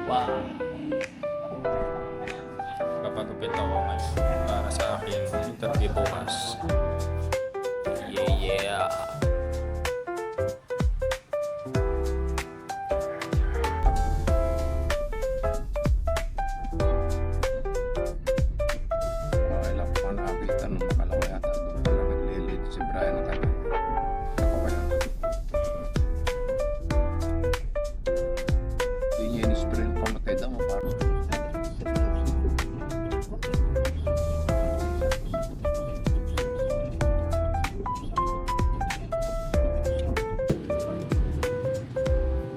Wow. Papagupit ako ngayon para sa akin interview bukas. Yeah. Okay lang po nakabitan ng makalawa yata. Doon pala naglilid si Brian ng kanya. Ako ba yan? Hindi niya in-spray ng pamatay daw. Parang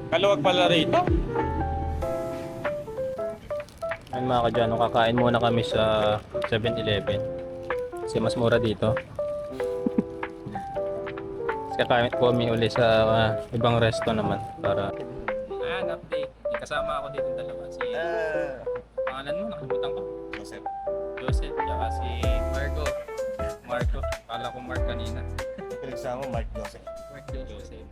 Kaluwag pala rito. Ayun mga kadyano, kakain muna kami sa 7-Eleven. Kasi mas mura dito. Kasi kakain kami uli sa ibang resto naman para... Ayan, update. Kasama ako dito dalawa. Si... pangalan mo, nakalimutan ko. Joseph. Joseph, tsaka si Marco. Marco. Kala ko Mark kanina. Pinagsama Mark Joseph. Mark Joseph.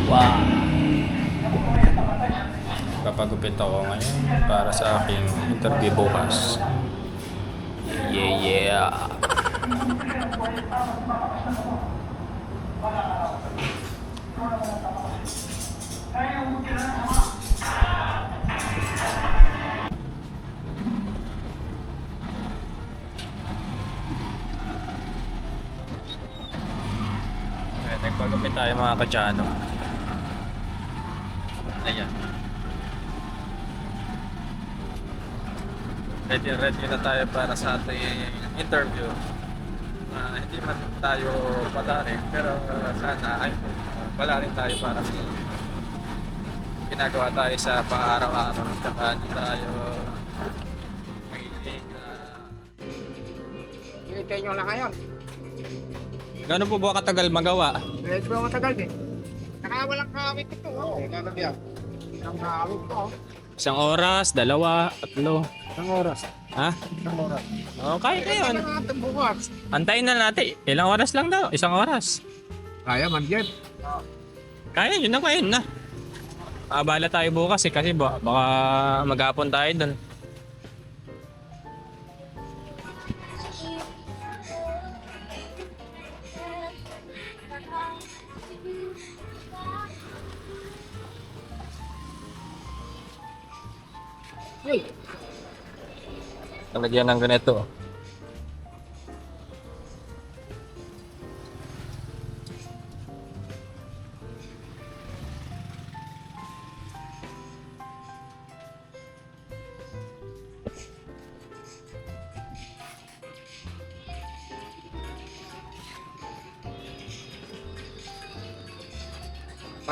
Wow. Papagupit ako ngayon para sa aking interview bukas. Yeah. Ayan, nagpagupit tayo mga kadyano. Ayan. Ready na tayo para sa ating interview. Hindi man tayo palarin, pero sana ay palarin tayo para sa ginagawa tayo sa pang-araw-araw. Tsaka hindi tayo mahilig. Hinintay nyo lang ngayon. Gano'n po ba katagal magawa? Medyo matagal din. Nakawalang kawit ito. Oo, lalagyan. Ang kawit ko. 1 oras, 2, 3. Isang oras. Ha? Isang oras. Okay na yun. Kaya natin bukas. Antayin na natin. Ilang oras lang daw? 1 oras. Kaya man yan. Kaya yun na, kaya yun na. Abala tayo bukas kasi baka maghapon tayo doon. Hey, Talagyan ng ganito.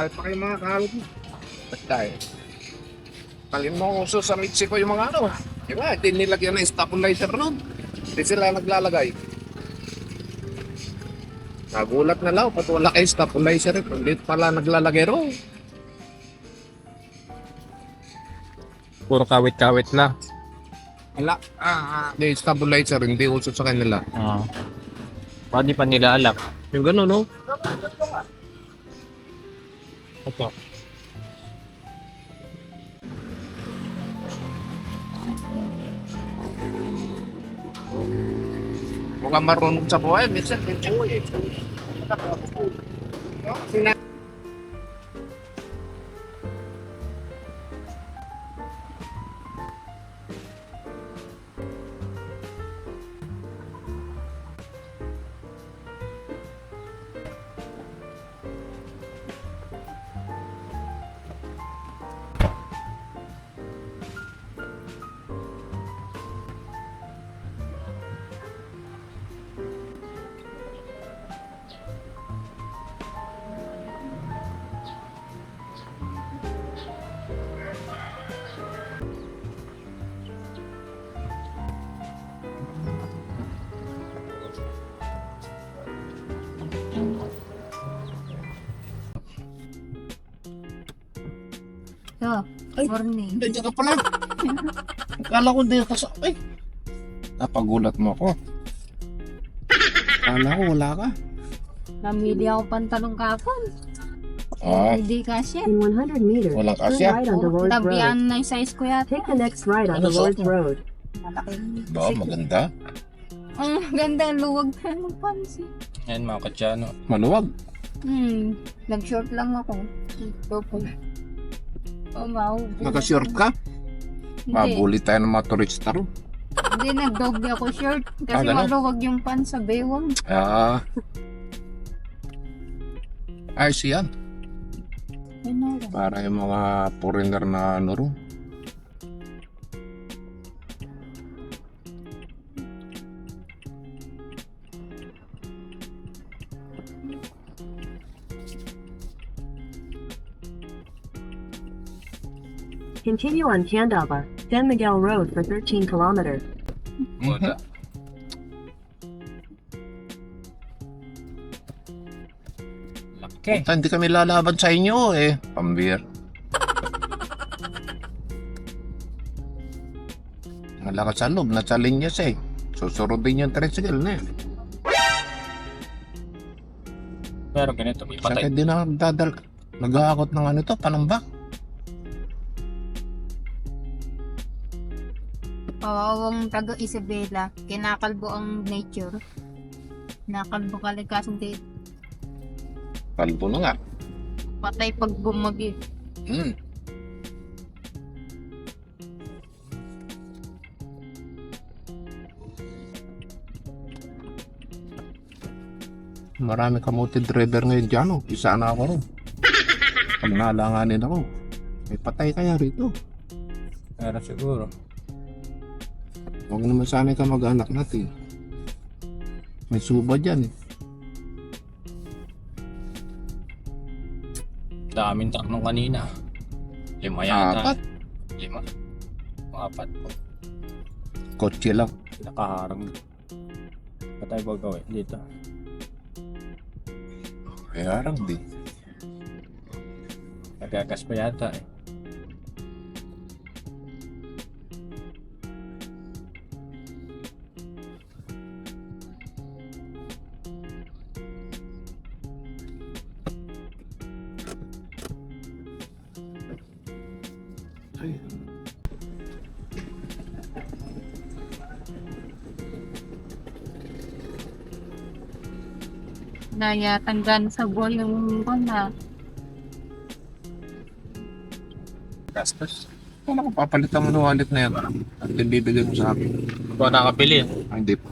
mahal pa kayo mga kawit mo. Ba't tayo? Kalin mo uso sa Mexico yung mga ano. Diba? Hindi nilagyan ng stabilizer nun. Hindi sila naglalagay. Nagulat na lang. Pati wala kayo stabilizer. Hindi pala naglalagay ro. Puro kawit-kawit na. Wala. Hindi stabilizer. Hindi uso sa kanila. Pwede pa nila alam. Yung gano'n, no? Ito. Mukhang marunong sa buhay. Minsan, hindi eh. Dito. Ay. Morning. Hindi, dyan ka pala. Akala ko hindi ka sa... Ay! Napagulat mo ako. Akala ko wala ka. Namili ako pantalong kapon. Ah, Hindi kasya. In 100 meters, walang turn kasya. right onto Lord's Road. Tabihan na yung size ko yata. Take the next right Ano onto suot Lord's mo? Road. Malaki. Ba, maganda. Ang ganda, luwag na ng pansi. Yan mga katsano. Maluwag. Nag-short lang ako. Purple. Oh, maubo. Naka-short ka? Hindi. Mabuli tayo ng mga turista ro. Hindi, nag-doble ako short. Kasi ganun? maluwag yung pants sa bewang. Ah. Ayos yan. Ano ba? Para yung mga foreigner na ano ro. Continue on Candaba, San Miguel Road for 13 kilometers. Wala. Laki. Puta, hindi kami lalaban sa inyo eh. Pambir. Malakas sa loob, nasa linyas eh. Susurudin yung tricycle na eh. Pero ganito, may patay. Saka di na nag-aakot ng ano to, panambak. Pawawang taga Isabela, kinakalbo ang nature. Nakalbo kalikasan din. Kalbo na nga. Patay pag bumagi. Hmm. Marami kamuti driver ngayon dyan, oh. Isa na ako ron. Pag nalanganin ako, may patay kaya rito. Pero siguro. Huwag naman sana ka mag-anak natin. May suba dyan eh. Daming truck nung kanina. 5 yata. Apat. 5. 4. Kotse lang. Nakaharang. Patay ba gawin dito? Kaya lang din. Nagagas pa yata eh. Naya tanggan sa buwan yung na. Gastos. Ano kung papalitan mo ng wallet na yan? At bibigay mo sa akin. Kung nakabili. Ay, hindi po.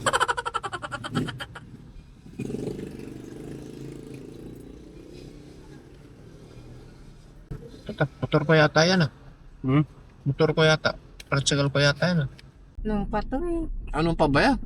Ito, motor ko yata yan ah. Motor ko yata. Tricycle ko yata yan ah. Nung patoy. Anong pa ba yan?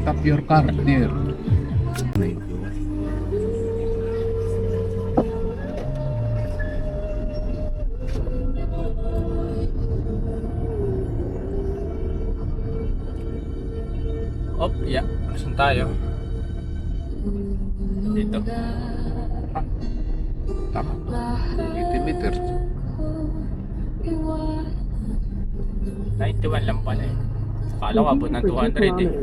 Stop your car there. tayo. Dito. Tama. 80 meters. 91 lang pala eh. Akala ko abot ng 200 eh.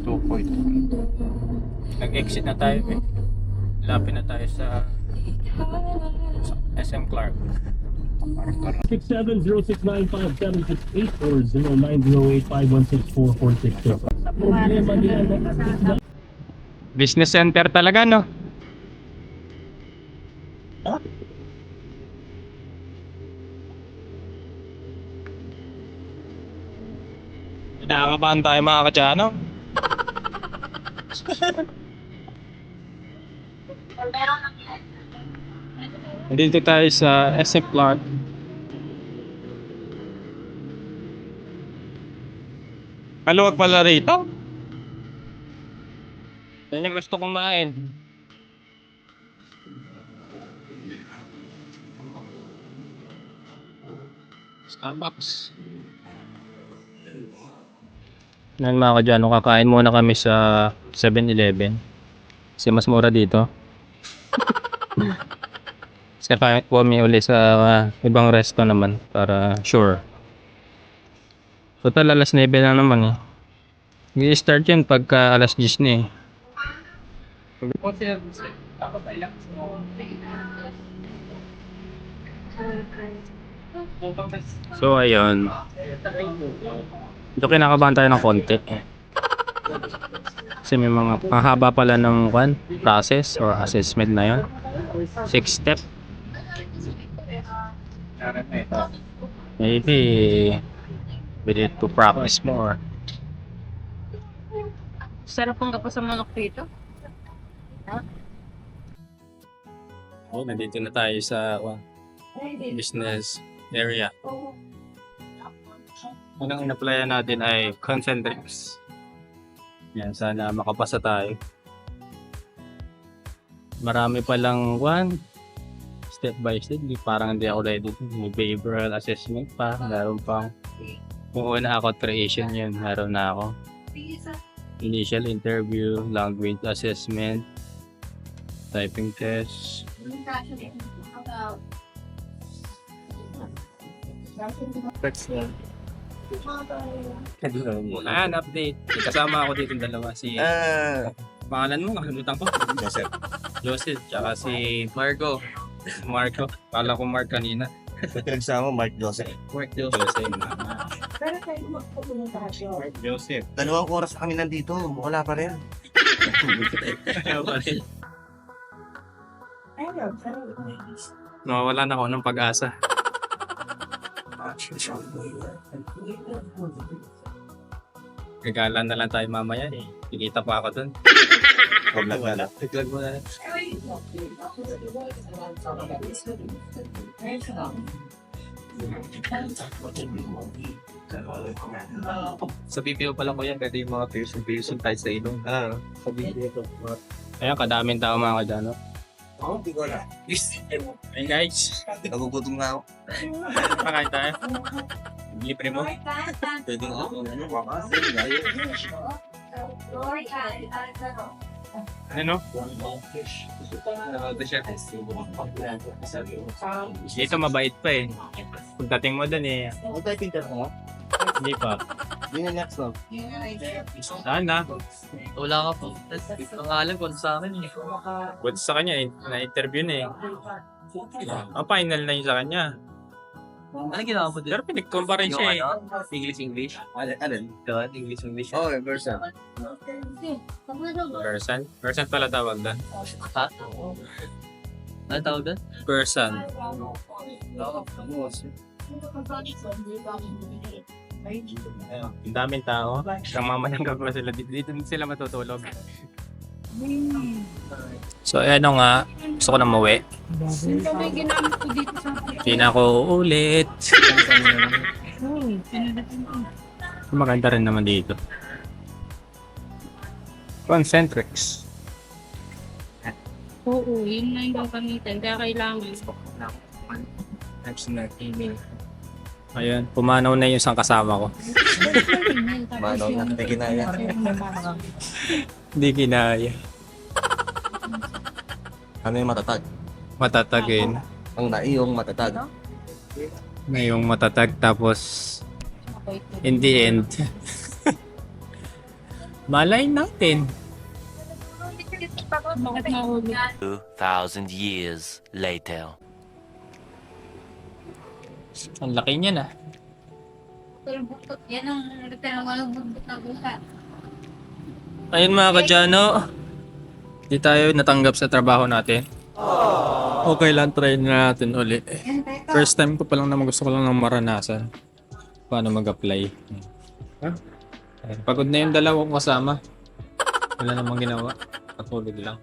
2.2. Nag-exit na tayo eh. Lapit na tayo sa SM Clark. 670695-768 or 0908516446. Problema nila na Business center talaga, no? Nakakabahan tayo mga kadyano. Nandito tayo sa SM Clark. Maluwag pala rito. Yan yung gusto kumain. Starbucks. Yan mga kadyano, kakain muna kami sa 7-Eleven. Kasi mas mura dito. Kasi kakain po kami uli sa ibang resto naman para sure. Total alas 9 na naman eh. I-start yun pagka alas 10 na eh. So ayun. Ito kinakabahan tayo ng konti. Kasi may mga mahaba pala ng process or assessment na yun. 6 step. Maybe we need to practice more. Sarap ang kapos sa manok dito. Oh, nandito na tayo sa business area. Unang in-applyan natin ay Concentrix. Yan, sana makapasa tayo. Marami palang step by step. Parang hindi ako ready. May behavioral assessment pa. Meron pang kung una ako creation yun. Meron na ako. Initial interview, language assessment, typing test. Update. Kasama ako dito dalawa. Si pangalan mo, nakalimutan ko. Joseph, tsaka si Marco. Kala ko Mark kanina. Pinagsama Mark Joseph. Joseph. 2 oras kami nandito, wala pa rin. Nawawala na ako ng pag-asa. Gagala na lang tayo mamaya eh. Kikita pa ako dun. Tiglag mo na. Sa BPO pala ko yan, pwede yung mga person tayo sa ilong. Sa BPO. Ayan, kadaming tao mga kadano. Hindi ko na. Ayun guys, Nagugutom na ako. pakain tayo. Libre mo. Pwede nga ako. Ano? Dito mabait pa eh. Pagdating mo dun eh, Ano tayo pinter mo? hindi pa. Yun yung next no? Saan na? Wala ka po. Pangalan ko sa akin eh. Good sa kanya eh, na-interview na eh. Final na yun sa kanya. Ano ginawa mo din? Pero pinag-compare siya eh. English? Alin? Doon, English. Oh, versa. Person pala tawag doon. Ha? Ano tawag doon? Person. Ang daming tao. Ang mamayang gabi sila dito sila matutulog. So ano nga, gusto ko na mauwi. Ito may ginamit ko dito sa... Hindi na ako uulit. Maganda rin naman dito. Concentrix. Oo, yun na yung gagamitin. Kaya kailangan. Next na email. Ayun, pumanaw na yung isang kasama ko. Mano na, may kinaya. Hindi kinaya. Ano yung matatag? Matatagin. Ang naiyong matatag. Ngayong matatag tapos in the end. Malay natin. 2,000 years later. Ang laki niya na. Yan ang walang buntot na buka. Ayun mga kadyano. Di tayo natanggap sa trabaho natin. Okay lang, try na natin uli. First time ko pa lang naman gusto ko lang ng maranasan. Paano mag-apply. Pagod na yung dalawang kasama. Wala namang ginawa. Patulog lang.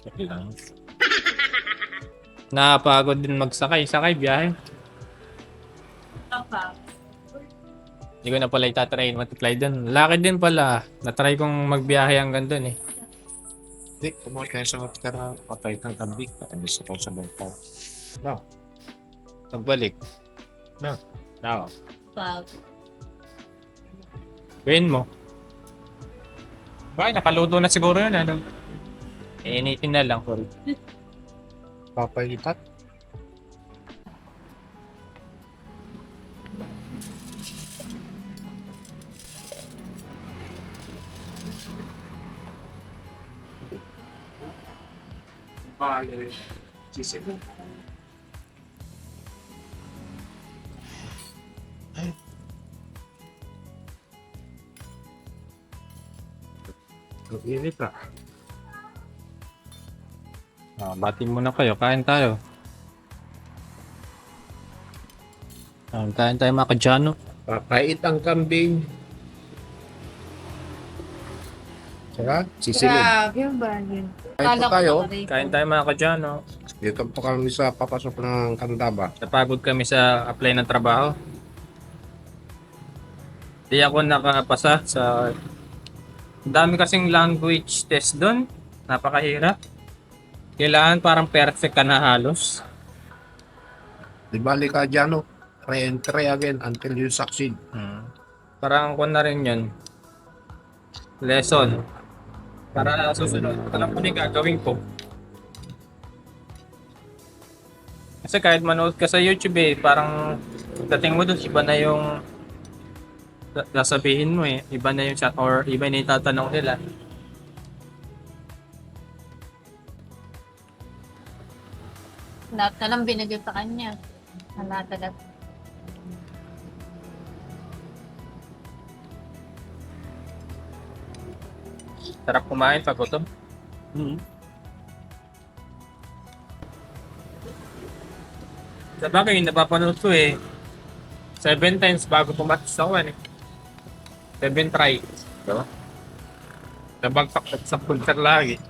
Okay lang. Nakapagod din magsakay. Sakay, biyahe. Hindi ko na pala itatry multiply doon. Laki din pala. Natry kong magbiyahe hanggang doon eh. Hindi, kumuha kayo sa matara. Patay ng kambing. Gusto ko sa bangka. No. Pagbalik. No. No. Wow. Gawin mo. Bakit? Nakaluto na siguro yun. Ano? Iinitin na lang. Papalitat. Vale. Sisi mo. Init na. Bati muna kayo. Kain tayo. Kain tayo mga kadyano. Papait ang kambing. Saka, sisilid. Grabe yung bagay. Kain po tayo. Kain tayo mga kadyano. Dito po kami sa papasok ng Candaba. Napagod kami sa apply ng trabaho. Di ako nakapasa sa... Ang dami kasing language test doon. Napakahirap. Kailangan parang perfect ka na halos. Di bali ka dyan, no? Try and try again until you succeed. Parang kung na rin yun. Lesson. Para susunod. Alam ko na yung gagawin ko. Kasi kahit manood ka sa YouTube eh, parang dating mo doon, iba na yung sasabihin mo eh. Iba na yung chat or iba na yung tatanong nila. Lahat na lang binigay sa kanya. Lahat. Sarap kumain pag gutom. Sa bagay, napapanood ko eh. 7 times bago pumatis ako eh. 7 try. Diba? Nabagsak sa pulsar lagi.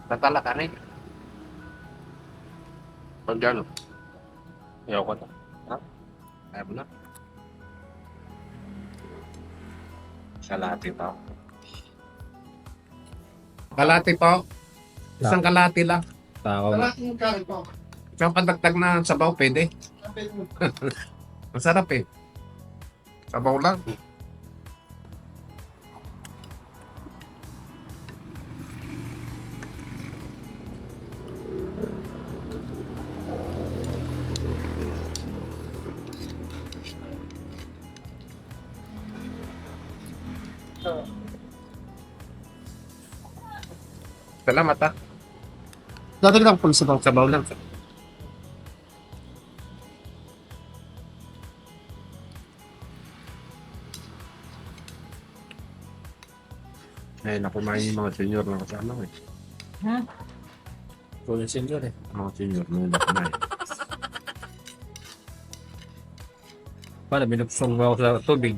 Tatala ka rin. Pag dyan, no? Ayoko na. Ayaw mo na. Kalati pa. Kalati pa. Isang kalati lang. Tao. Isang padagdag na sabaw, pwede. Masarap eh. Sabaw lang. Salamat ah. Dadagdag po sabaw lang. Eh, nakumain yung mga senior na kasama ko eh. Full senior eh. Mga senior na nakumain. Paano, binubsong mo ako sa tubig.